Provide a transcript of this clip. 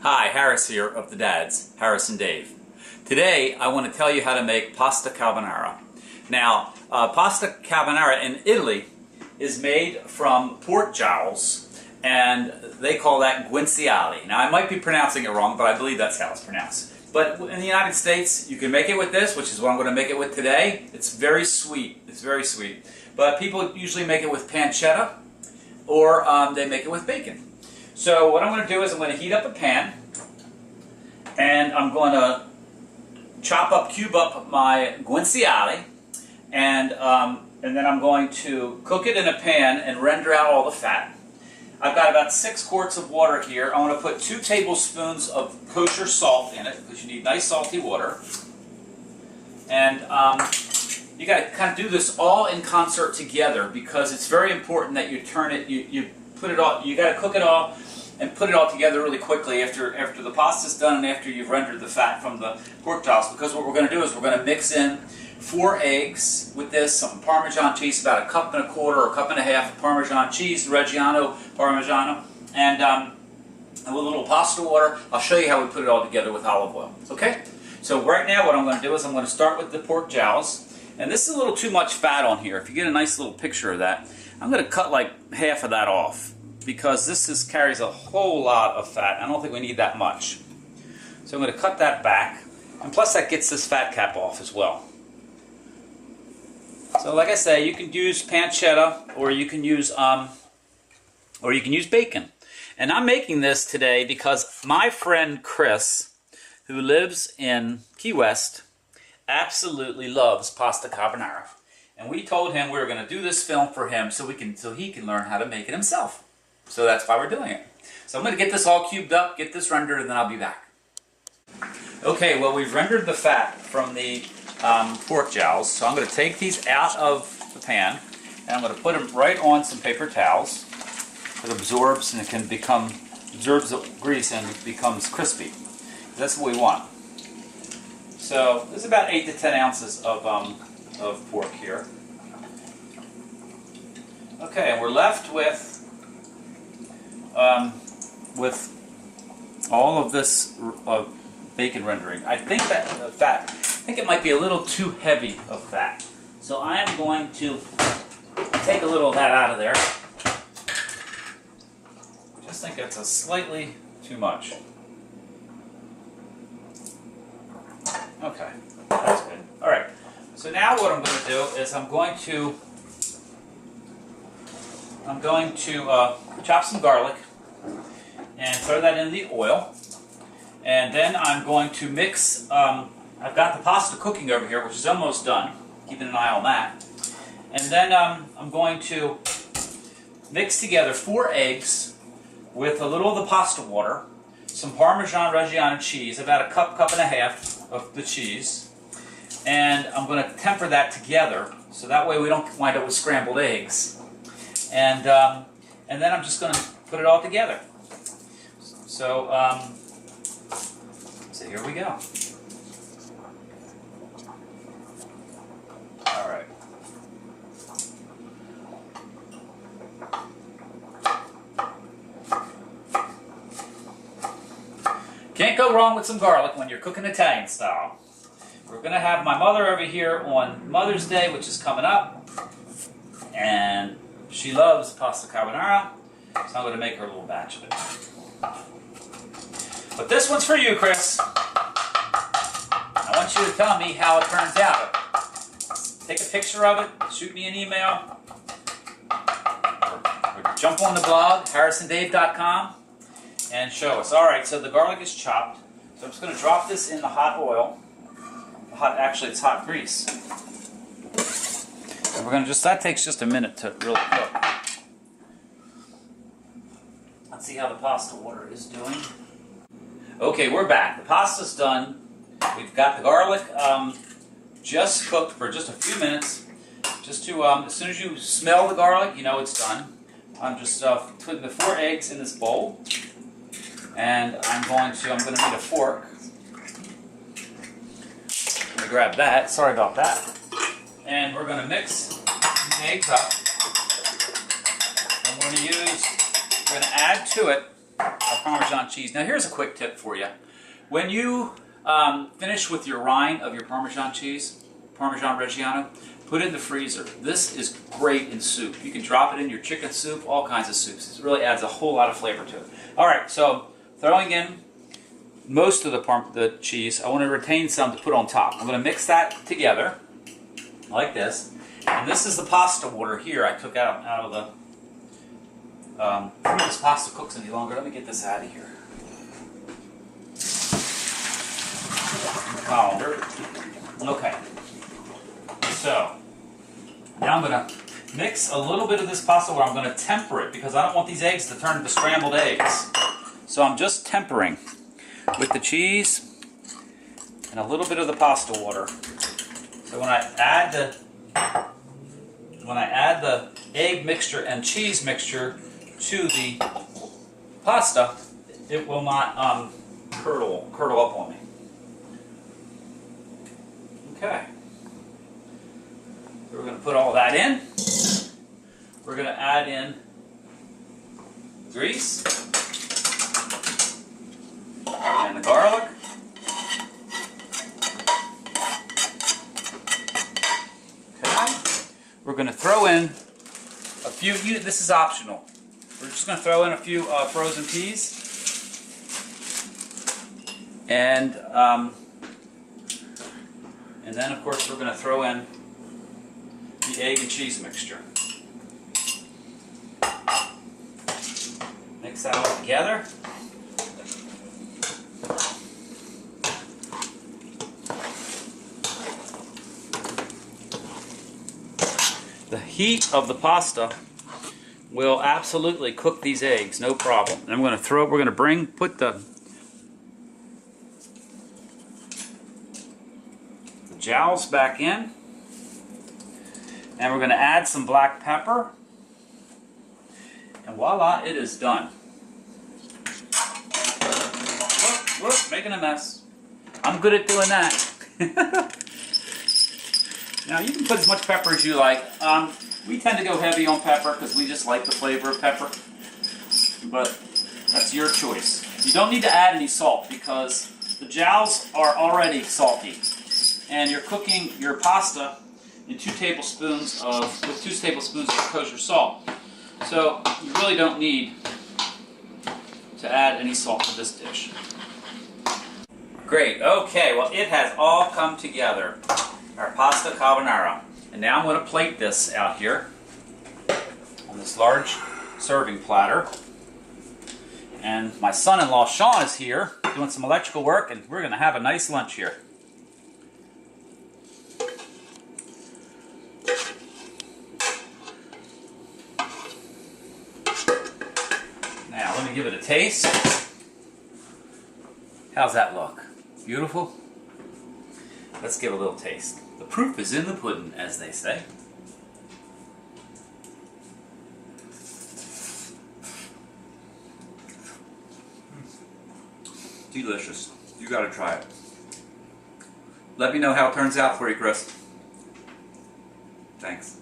Hi, Harris here of the Dads, Harris and Dave. Today I want to tell you how to make pasta carbonara. Now, pasta carbonara in Italy is made from pork jowls, and they call that guanciale. Now, I might be pronouncing it wrong, but I believe that's how it's pronounced. But in the United States, you can make it with this, which is what I'm going to make it with today. It's very sweet. It's very sweet. But people usually make it with pancetta, or they make it with bacon. So what I'm going to do is I'm going to heat up a pan, and I'm going to cube up my guanciale, and then I'm going to cook it in a pan and render out all the fat. I've got about 6 quarts of water here. I want to put 2 tablespoons of kosher salt in it, because you need nice salty water. And you got to kind of do this all in concert together, because it's very important that you turn it, you put it all, you got to cook it all and put it all together really quickly after the pasta's done and after you've rendered the fat from the pork jowls. Because what we're going to do is we're going to mix in 4 eggs with this, some Parmesan cheese, about 1.25 cups or 1.5 cups of Parmesan cheese, Reggiano Parmigiano, and with a little pasta water. I'll show you how we put it all together with olive oil. Okay? So right now what I'm going to do is I'm going to start with the pork jowls. And this is a little too much fat on here. If you get a nice little picture of that, I'm going to cut like half of that off, because this carries a whole lot of fat. I don't think we need that much. So I'm going to cut that back. And plus that gets this fat cap off as well. So like I say, you can use pancetta, or you can use bacon. And I'm making this today because my friend Chris, who lives in Key West, absolutely loves pasta carbonara. And we told him we were going to do this film for him so he can learn how to make it himself. So that's why we're doing it. So I'm going to get this all cubed up, get this rendered, and then I'll be back. Okay, well, we've rendered the fat from the pork jowls, so I'm going to take these out of the pan, and I'm going to put them right on some paper towels. It absorbs, and absorbs the grease and it becomes crispy. That's what we want. So there's about 8 to 10 ounces of pork here. Okay, and we're left with all of this bacon rendering. I think that fat, I think it might be a little too heavy of fat. So I am going to take a little of that out of there. I just think it's a slightly too much. Okay, that's good. All right. So now what I'm going to do is I'm going to chop some garlic and throw that in the oil. And then I'm going to mix, I've got the pasta cooking over here, which is almost done. Keeping an eye on that. And then I'm going to mix together 4 eggs with a little of the pasta water, some Parmesan Reggiano cheese, about 1.5 cups of the cheese. And I'm going to temper that together, so that way we don't wind up with scrambled eggs. And then I'm just going to put it all together. So here we go. All right. Can't go wrong with some garlic when you're cooking Italian style. We're going to have my mother over here on Mother's Day, which is coming up. And she loves pasta carbonara, so I'm going to make her a little batch of it. But this one's for you, Chris. I want you to tell me how it turns out. Take a picture of it, shoot me an email, or jump on the blog, harrisandave.com, and show us. All right, so the garlic is chopped. So I'm just going to drop this in the hot oil. Actually, it's hot grease. And we're going to that takes just a minute to really cook. Let's see how the pasta water is doing. Okay, we're back. The pasta's done. We've got the garlic just cooked for just a few minutes. Just to, as soon as you smell the garlic, you know it's done. I'm just putting the 4 eggs in this bowl. And I'm going to need a fork. Let me grab that. Sorry about that. And we're going to mix the eggs up. And we're going to add to it our Parmesan cheese. Now here's a quick tip for you. When you finish with your rind of your Parmesan cheese, Parmesan Reggiano, put it in the freezer. This is great in soup. You can drop it in your chicken soup, all kinds of soups. It really adds a whole lot of flavor to it. All right, so throwing in most of the cheese, I want to retain some to put on top. I'm going to mix that together like this. And this is the pasta water here I took out of the... before this pasta cooks any longer, let me get this out of here. Okay, so now I'm going to mix a little bit of this pasta water. I'm going to temper it because I don't want these eggs to turn into scrambled eggs. So I'm just tempering with the cheese and a little bit of the pasta water. So when I add the egg mixture and cheese mixture to the pasta, it will not curdle up on me. Okay. So we're going to put all that in. We're going to add in grease and the garlic. Okay. We're going to throw in a few, this is optional. We're just going to throw in a few frozen peas. And then, of course, we're going to throw in the egg and cheese mixture. Mix that all together. The heat of the pasta will absolutely cook these eggs, no problem. And we're going to put the jowls back in, and we're going to add some black pepper, and voila, it is done. Whoop, making a mess. I'm good at doing that. Now you can put as much pepper as you like. We tend to go heavy on pepper because we just like the flavor of pepper, but that's your choice. You don't need to add any salt because the jowls are already salty. And you're cooking your pasta in 2 tablespoons of kosher salt. So you really don't need to add any salt to this dish. Great, okay, well it has all come together. Our pasta carbonara. And now I'm going to plate this out here on this large serving platter. And my son-in-law Sean is here doing some electrical work, and we're going to have a nice lunch here. Now, let me give it a taste. How's that look? Beautiful? Let's give it a little taste. The proof is in the pudding, as they say. Delicious. You gotta try it. Let me know how it turns out for you, Chris. Thanks.